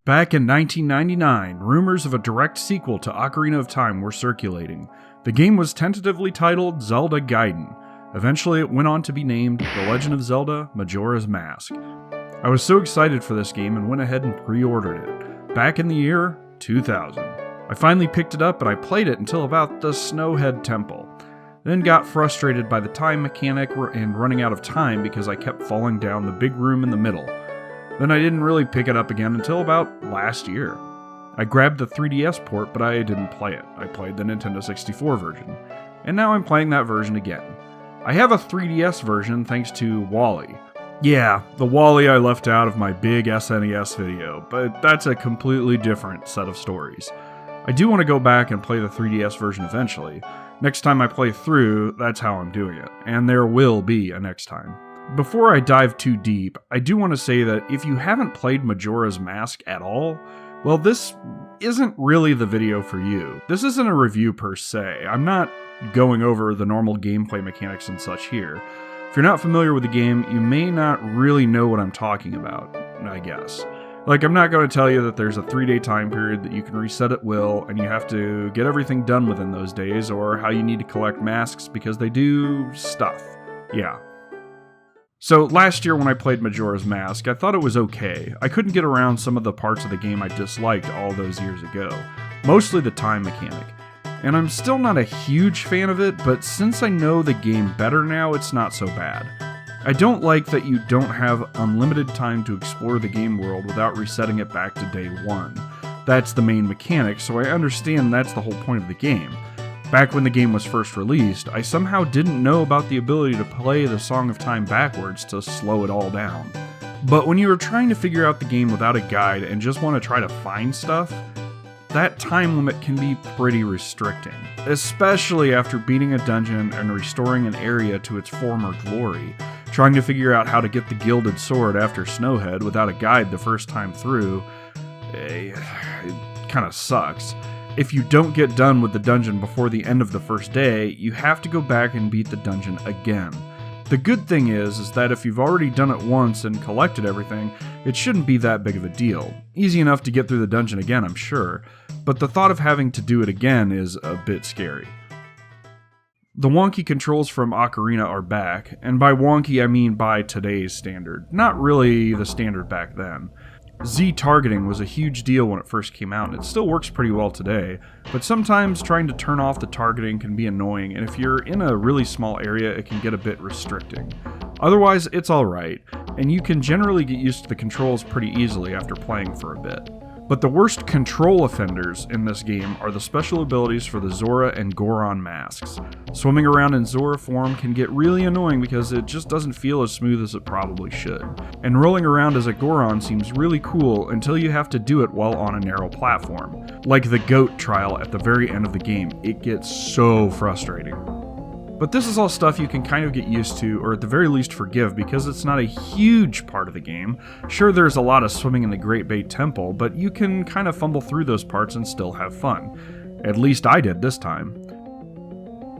Back in 1999, rumors of a direct sequel to Ocarina of Time were circulating. The game was tentatively titled Zelda Gaiden. Eventually, it went on to be named The Legend of Zelda: Majora's Mask. I was so excited for this game and went ahead and pre-ordered it, back in the year 2000. I finally picked it up and I played it until about the Snowhead Temple. Then got frustrated by the time mechanic and running out of time because I kept falling down the big room in the middle. Then I didn't really pick it up again until about last year. I grabbed the 3DS port, but I didn't play it. I played the Nintendo 64 version. And now I'm playing that version again. I have a 3DS version thanks to Wally. Yeah, the Wally I left out of my big SNES video, but that's a completely different set of stories. I do want to go back and play the 3DS version eventually. Next time I play through, that's how I'm doing it, and there will be a next time. Before I dive too deep, I do want to say that if you haven't played Majora's Mask at all, well, this isn't really the video for you. This isn't a review per se. I'm not going over the normal gameplay mechanics and such here. If you're not familiar with the game, you may not really know what I'm talking about, I guess. Like, I'm not going to tell you that there's a 3-day time period that you can reset at will, and you have to get everything done within those days, or how you need to collect masks because they do stuff. Yeah. So, last year when I played Majora's Mask, I thought it was okay. I couldn't get around some of the parts of the game I disliked all those years ago. Mostly the time mechanic. And I'm still not a huge fan of it, but since I know the game better now, it's not so bad. I don't like that you don't have unlimited time to explore the game world without resetting it back to day one. That's the main mechanic, so I understand that's the whole point of the game. Back when the game was first released, I somehow didn't know about the ability to play the Song of Time backwards to slow it all down. But when you are trying to figure out the game without a guide and just want to try to find stuff, that time limit can be pretty restricting, especially after beating a dungeon and restoring an area to its former glory. Trying to figure out how to get the Gilded Sword after Snowhead without a guide the first time through, it kind of sucks. If you don't get done with the dungeon before the end of the first day, you have to go back and beat the dungeon again. The good thing is that if you've already done it once and collected everything, it shouldn't be that big of a deal. Easy enough to get through the dungeon again, I'm sure, but the thought of having to do it again is a bit scary. The wonky controls from Ocarina are back, and by wonky I mean by today's standard, not really the standard back then. Z targeting was a huge deal when it first came out, and it still works pretty well today, but sometimes trying to turn off the targeting can be annoying, and if you're in a really small area, it can get a bit restricting. Otherwise, it's alright, and you can generally get used to the controls pretty easily after playing for a bit. But the worst control offenders in this game are the special abilities for the Zora and Goron masks. Swimming around in Zora form can get really annoying because it just doesn't feel as smooth as it probably should. And rolling around as a Goron seems really cool until you have to do it while on a narrow platform. Like the goat trial at the very end of the game, it gets so frustrating. But this is all stuff you can kind of get used to, or at the very least forgive, because it's not a huge part of the game. Sure, there's a lot of swimming in the Great Bay Temple, but you can kind of fumble through those parts and still have fun. At least I did this time.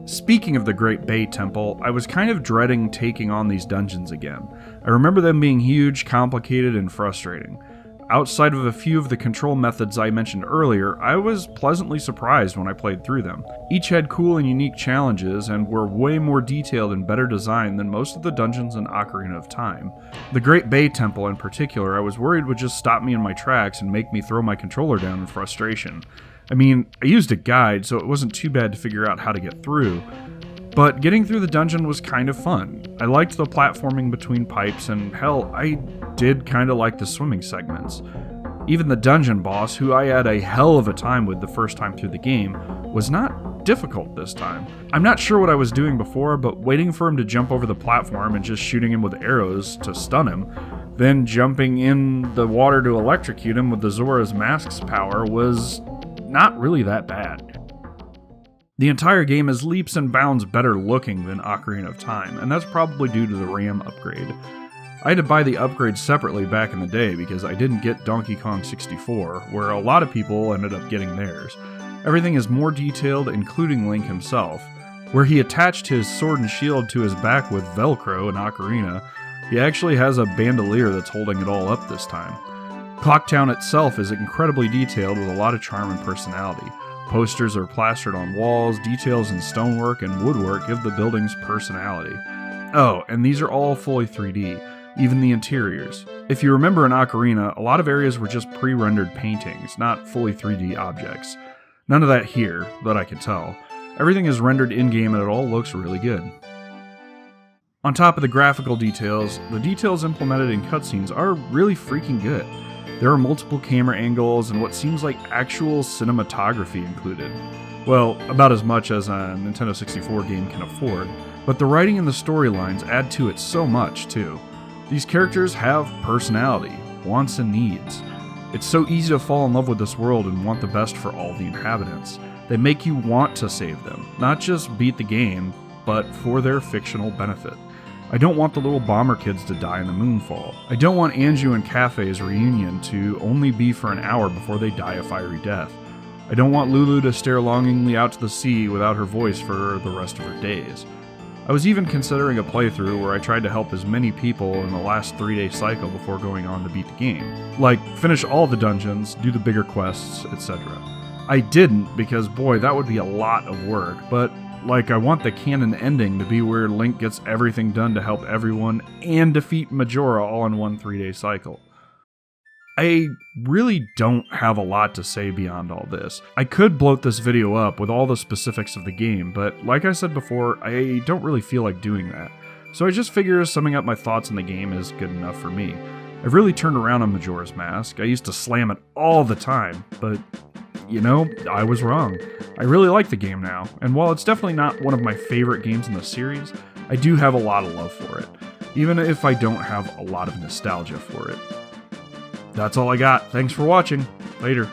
Speaking of the Great Bay Temple, I was kind of dreading taking on these dungeons again. I remember them being huge, complicated, and frustrating. Outside of a few of the control methods I mentioned earlier, I was pleasantly surprised when I played through them. Each had cool and unique challenges and were way more detailed and better designed than most of the dungeons in Ocarina of Time. The Great Bay Temple in particular, I was worried would just stop me in my tracks and make me throw my controller down in frustration. I mean, I used a guide, so it wasn't too bad to figure out how to get through. But getting through the dungeon was kind of fun. I liked the platforming between pipes, and hell, I did kind of like the swimming segments. Even the dungeon boss, who I had a hell of a time with the first time through the game, was not difficult this time. I'm not sure what I was doing before, but waiting for him to jump over the platform and just shooting him with arrows to stun him, then jumping in the water to electrocute him with the Zora's Mask's power was not really that bad. The entire game is leaps and bounds better looking than Ocarina of Time, and that's probably due to the RAM upgrade. I had to buy the upgrade separately back in the day because I didn't get Donkey Kong 64, where a lot of people ended up getting theirs. Everything is more detailed, including Link himself. Where he attached his sword and shield to his back with Velcro in Ocarina, he actually has a bandolier that's holding it all up this time. Clocktown itself is incredibly detailed with a lot of charm and personality. Posters are plastered on walls, details in stonework and woodwork give the buildings personality. Oh, and these are all fully 3D, even the interiors. If you remember in Ocarina, a lot of areas were just pre-rendered paintings, not fully 3D objects. None of that here, that I can tell. Everything is rendered in-game and it all looks really good. On top of the graphical details, the details implemented in cutscenes are really freaking good. There are multiple camera angles and what seems like actual cinematography included. Well, about as much as a Nintendo 64 game can afford, but the writing and the storylines add to it so much too. These characters have personality, wants and needs. It's so easy to fall in love with this world and want the best for all the inhabitants. They make you want to save them, not just beat the game, but for their fictional benefit. I don't want the little bomber kids to die in the moonfall. I don't want Anju and Cafe's reunion to only be for an hour before they die a fiery death. I don't want Lulu to stare longingly out to the sea without her voice for the rest of her days. I was even considering a playthrough where I tried to help as many people in the last 3-day cycle before going on to beat the game. Like, finish all the dungeons, do the bigger quests, etc. I didn't because boy, that would be a lot of work, but I want the canon ending to be where Link gets everything done to help everyone and defeat Majora all in one 3-day cycle. I really don't have a lot to say beyond all this. I could bloat this video up with all the specifics of the game, but like I said before, I don't really feel like doing that. So I just figure summing up my thoughts on the game is good enough for me. I've really turned around on Majora's Mask. I used to slam it all the time, but you know, I was wrong. I really like the game now, and while it's definitely not one of my favorite games in the series, I do have a lot of love for it, even if I don't have a lot of nostalgia for it. That's all I got. Thanks for watching. Later.